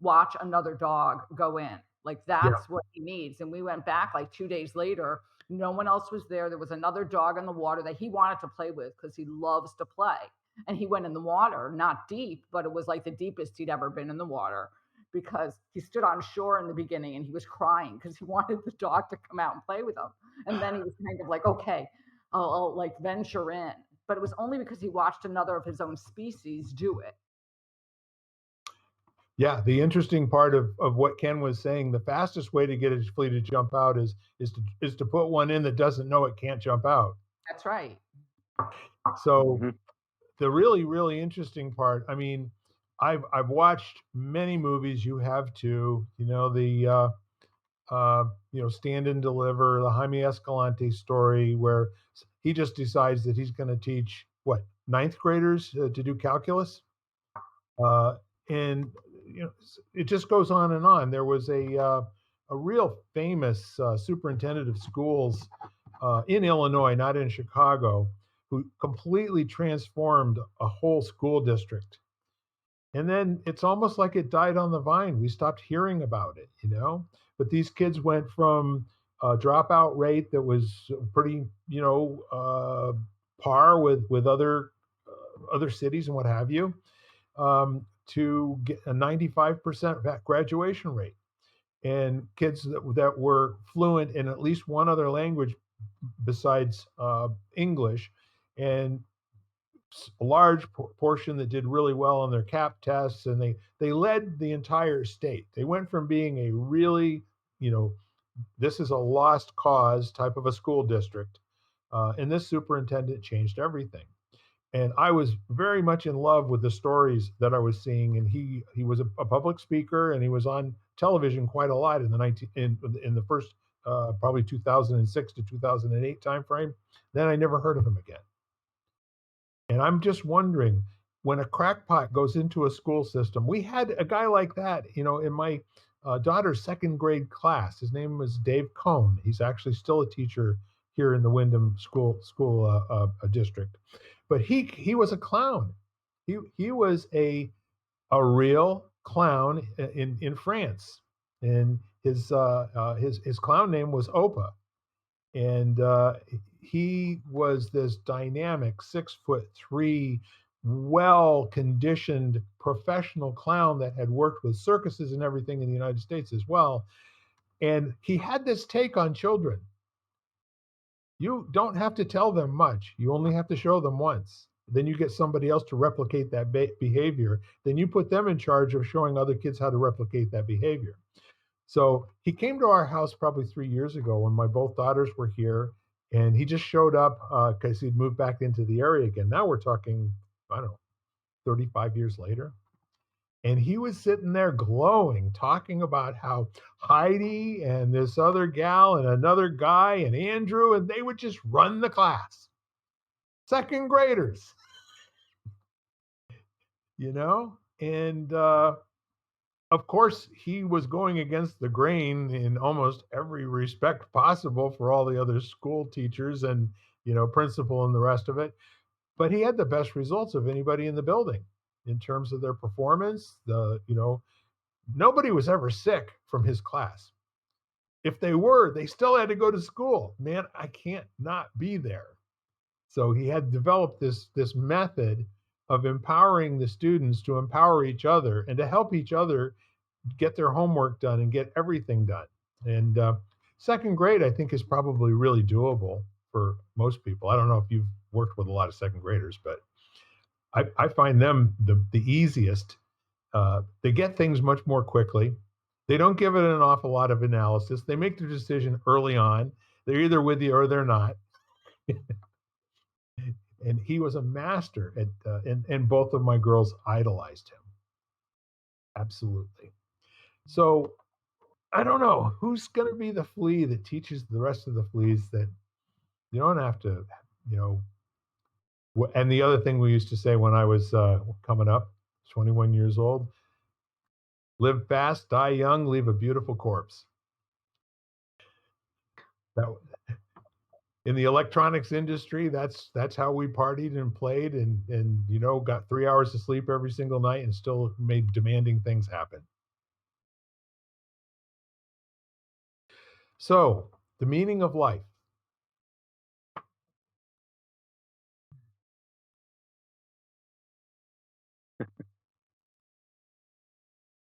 watch another dog go in. Like Yeah. that's what he needs. And we went back like 2 days later. No one else was there. There was another dog in the water that he wanted to play with because he loves to play. And he went in the water, not deep, but it was like the deepest he'd ever been in the water because he stood on shore in the beginning and he was crying because he wanted the dog to come out and play with him. And then he was kind of like, okay, I'll like venture in. But it was only because he watched another of his own species do it. Yeah, the interesting part of what Ken was saying, the fastest way to get a flea to jump out is to put one in that doesn't know it can't jump out. That's right. So Mhm. the really interesting part, I mean, I've watched many movies. You have too, Stand and Deliver, the Jaime Escalante story, where he just decides that he's going to teach what ninth graders to do calculus, uh, and it just goes on and on. There was a real famous superintendent of schools in Illinois, not in Chicago, who completely transformed a whole school district. And then it's almost like it died on the vine. We stopped hearing about it. But these kids went from a dropout rate that was pretty, par with other cities and what have you, to get a 95% graduation rate, and kids that were fluent in at least one other language besides English, and a large portion that did really well on their CAP tests, and they led the entire state. They went from being a really, you know, this is a lost cause type of a school district, and this superintendent changed everything. And I was very much in love with the stories that I was seeing. And he was a public speaker, and he was on television quite a lot in the first probably 2006 to 2008 timeframe. Then I never heard of him again. And I'm just wondering, when a crackpot goes into a school system, we had a guy like that, in my daughter's second grade class. His name was Dave Cohn. He's actually still a teacher here in the Wyndham school district. But he was a clown. He was a real clown in France, and his clown name was Opa, and he was this dynamic 6'3", well conditioned professional clown that had worked with circuses and everything in the United States as well. And he had this take on children. You don't have to tell them much. You only have to show them once. Then you get somebody else to replicate that behavior. Then you put them in charge of showing other kids how to replicate that behavior. So he came to our house probably 3 years ago when my both daughters were here, and he just showed up because he'd moved back into the area again. Now we're talking, I don't know, 35 years later. And he was sitting there glowing, talking about how Heidi and this other gal and another guy and Andrew, and they would just run the class. Second graders, And of course, he was going against the grain in almost every respect possible for all the other school teachers and, principal and the rest of it. But he had the best results of anybody in the building in terms of their performance. Nobody was ever sick from his class. If they were, they still had to go to school. Man, I can't not be there. So he had developed this method of empowering the students to empower each other and to help each other get their homework done and get everything done. And second grade, I think, is probably really doable for most people. I don't know if you've worked with a lot of second graders, but I find them the easiest. They get things much more quickly. They don't give it an awful lot of analysis. They make their decision early on. They're either with you or they're not. And he was a master at, and both of my girls idolized him. Absolutely. So I don't know who's going to be the flea that teaches the rest of the fleas that you don't have to, you know. And the other thing we used to say when I was coming up, 21 years old, live fast, die young, leave a beautiful corpse. That in the electronics industry, that's how we partied and played and got 3 hours of sleep every single night and still made demanding things happen. So, the meaning of life.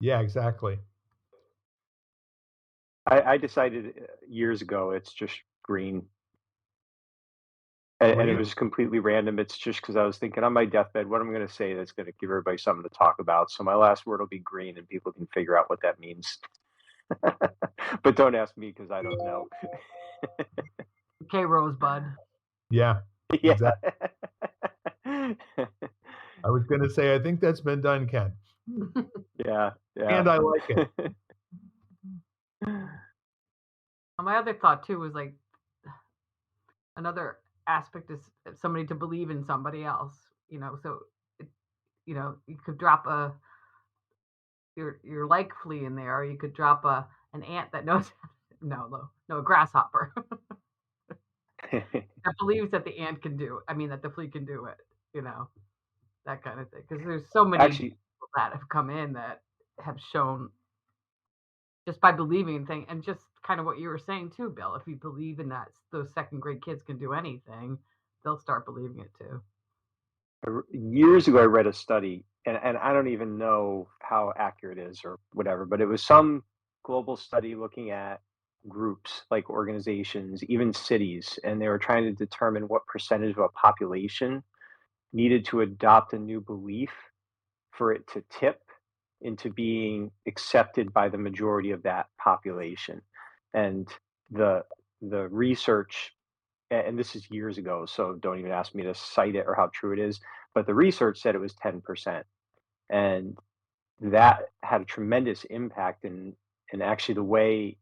Yeah, exactly. I decided years ago it's just green, and it Green? was completely random. It's just because I was thinking on my deathbed, what am I going to say that's going to give everybody something to talk about? So my last word will be green, and people can figure out what that means. But don't ask me because I don't know. Okay, Rosebud. Yeah, Yeah. exactly. I was gonna say, I think that's been done, Ken, Yeah, yeah. and I like it. My other thought too was like another aspect is somebody to believe in somebody else, so it, you could drop your like flea in there, or you could drop an ant that knows no, a grasshopper that believes that the ant can do I mean that the flea can do it, you know, that kind of thing. Because there's so many Actually, people that have come in that have shown just by believing in things, and just kind of what you were saying too, Bill. If you believe in that those second grade kids can do anything, they'll start believing it too. years ago, I read a study, and I don't even know how accurate it is or whatever, but it was some global study looking at groups like organizations, even cities, and they were trying to determine what percentage of a population needed to adopt a new belief for it to tip into being accepted by the majority of that population. And the the research, and this is years ago, so don't even ask me to cite it or how true it is, but the research said it was 10%. And that had a tremendous impact in actually the way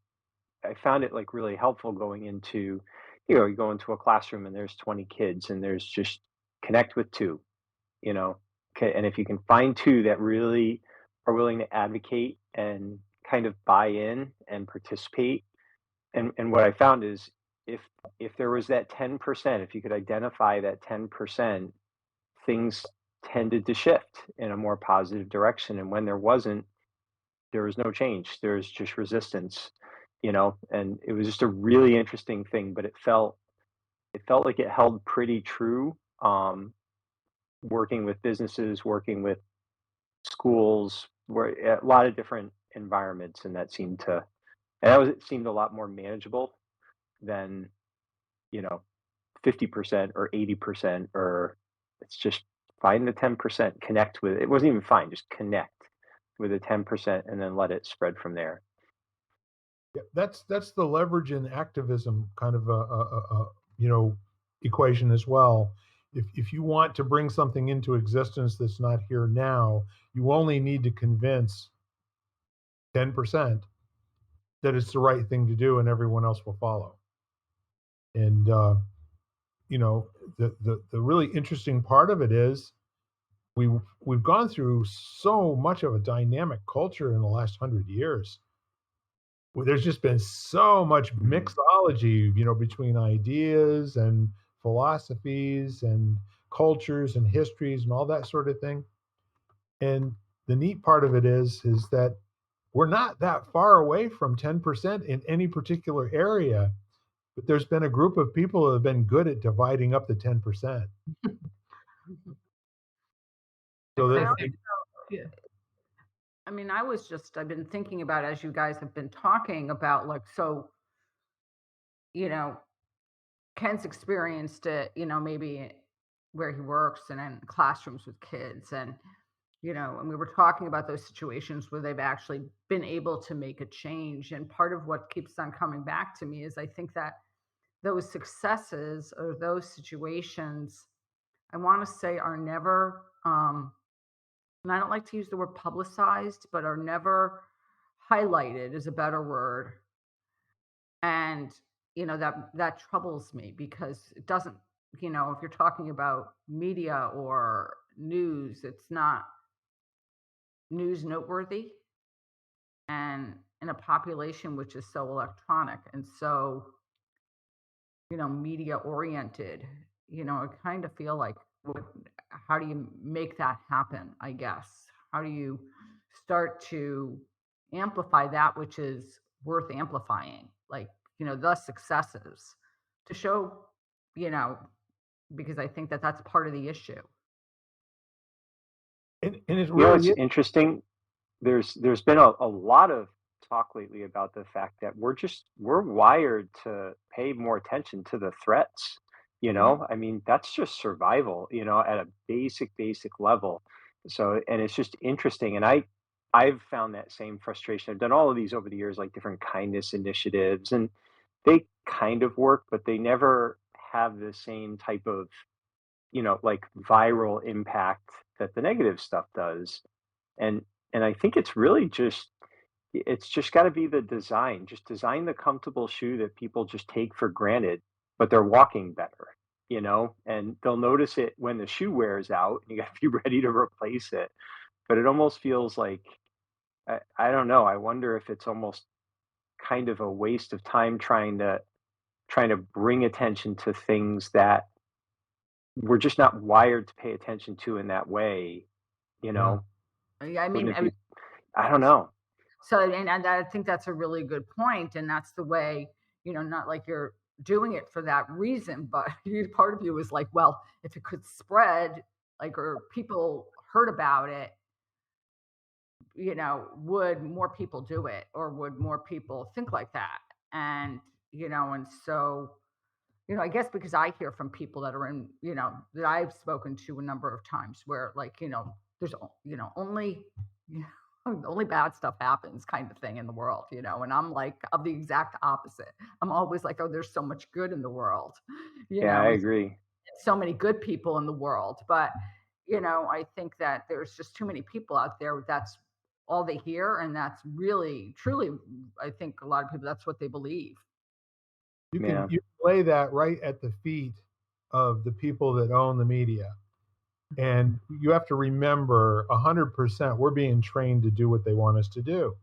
I found it like really helpful going into, you go into a classroom and there's 20 kids and there's just connect with two, you know. Okay, and if you can find two that really are willing to advocate and kind of buy in and participate, and what I found is if if there was that 10%, if you could identify that 10%, things tended to shift in a more positive direction. And when there wasn't, there was no change. There was just resistance, and it was just a really interesting thing, but it felt like it held pretty true. Working with businesses, working with schools, where a lot of different environments, and it seemed a lot more manageable than, you know, 50% or 80%, or it's just find the 10%, connect with it. It wasn't even find, just connect with the 10% and then let it spread from there. Yeah, that's the leverage and activism kind of you know equation as well. If you want to bring something into existence that's not here now, you only need to convince 10% that it's the right thing to do, and everyone else will follow. And you know, the really interesting part of it is we've gone through so much of a dynamic culture in the last 100 years. Well, there's just been so much Mhm. mixology, between ideas and philosophies and cultures and histories and all that sort of thing. And the neat part of it is that we're not that far away from 10% in any particular area, but there's been a group of people that have been good at dividing up the 10%. So Like I that always yeah. I mean, I've been thinking about as you guys have been talking about like so, you know, Ken's experienced it, maybe where he works and in classrooms with kids and we were talking about those situations where they've actually been able to make a change. And part of what keeps on coming back to me is I think that those successes or those situations, I want to say, are never, and I don't like to use the word publicized, but are never highlighted is a better word. And that troubles me because it doesn't, if you're talking about media or news, it's not news noteworthy, and in a population which is so electronic and so media oriented, I kind of feel like how do you make that happen, I guess? How do you start to amplify that which is worth amplifying, like the successes to show, you know, because I think that that's part of the issue. And it You know, really it's is. interesting. There's been a lot of talk lately about the fact that we're wired to pay more attention to the threats. Mhm. I mean, that's just survival, at a basic level. So, and it's just interesting. And I've found that same frustration. I've done all of these over the years, like different kindness initiatives, and they kind of work, but they never have the same type of, like viral impact that the negative stuff does. And I think it's just got to be the design. Just design the comfortable shoe that people just take for granted, but they're walking better, and they'll notice it when the shoe wears out and you got to be ready to replace it. But it almost feels like, I don't know. I wonder if it's almost kind of a waste of time trying to bring attention to things that we're just not wired to pay attention to in that way, you Yeah. know? Yeah, I Wouldn't mean, it be? I don't know. so, and I think that's a really good point, and that's the way, not like you're doing it for that reason, but part of you is like, well, if it could spread, like, or people heard about it, would more people do it, or would more people think like that? And, and so, I guess because I hear from people that are in, that I've spoken to a number of times where, like, there's, only, you only bad stuff happens kind of thing in the world, and I'm like, of the exact opposite. I'm always like, oh, there's so much good in the world, Yeah, I and agree. so many good people in the world. But, I think that there's just too many people out there. That's all they hear. And that's really, truly, I think a lot of people, that's what they believe. Yeah. You can lay that right at the feet of the people that own the media. And you have to remember 100% we're being trained to do what they want us to do.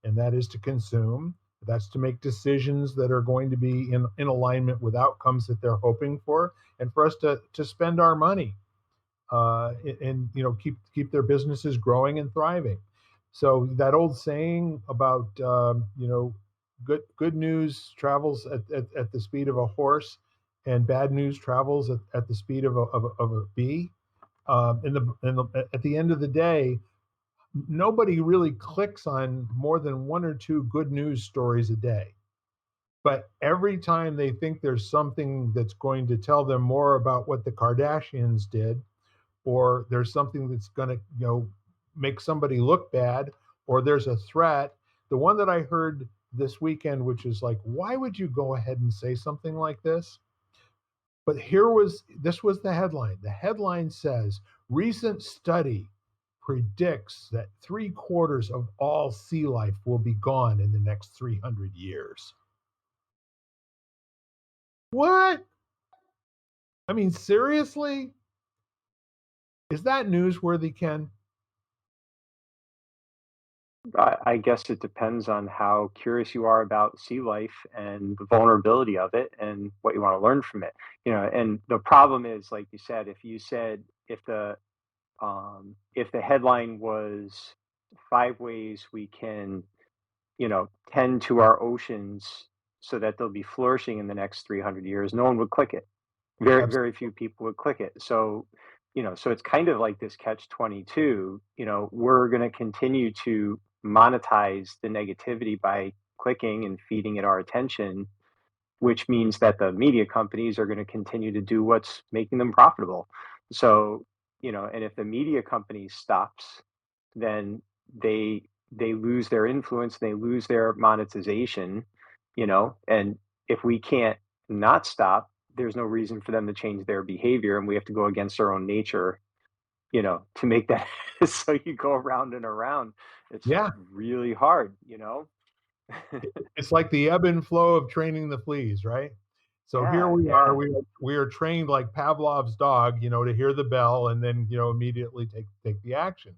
And that is to consume. That's to make decisions that are going to be in alignment with outcomes that they're hoping for, and for us to spend our money and keep their businesses growing and thriving. So that old saying about good news travels at the speed of a horse, and bad news travels at the speed of a bee. At the end of the day, nobody really clicks on more than one or two good news stories a day. But every time they think there's something that's going to tell them more about what the Kardashians did, or there's something that's going to make somebody look bad, or there's a threat. The one that I heard this weekend, which is like, why would you go ahead and say something like this? But this was the headline. The headline says, recent study predicts that 3/4 of all sea life will be gone in the next 300 years. What? I mean, seriously? Is that newsworthy, Ken? I guess it depends on how curious you are about sea life and the vulnerability of it and what you want to learn from it. And the problem is, like you said, if the headline was 5 ways we can, tend to our oceans so that they'll be flourishing in the next 300 years, no one would click it. Very, very Absolutely. few people would click it. So, so it's kind of like this catch 22. We're going to continue to monetize the negativity by clicking and feeding it our attention, which means that the media companies are going to continue to do what's making them profitable. So, and if the media company stops, then they they lose their influence, they lose their monetization, and if we can't not stop, there's no reason for them to change their behavior, and we have to go against our own nature, to make that so you go around and around. It's just Yeah. really hard. It's like the ebb and flow of training the fleas, right? So here Yeah, we are. yeah. We are trained like Pavlov's dog, to hear the bell and then immediately take the action.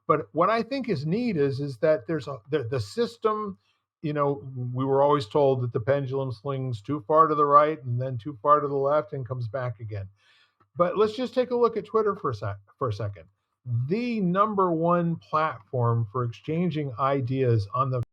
But what I think is neat is that the system. We were always told that the pendulum swings too far to the right and then too far to the left and comes back again. But let's just take a look at Twitter for a second. The number one platform for exchanging ideas on the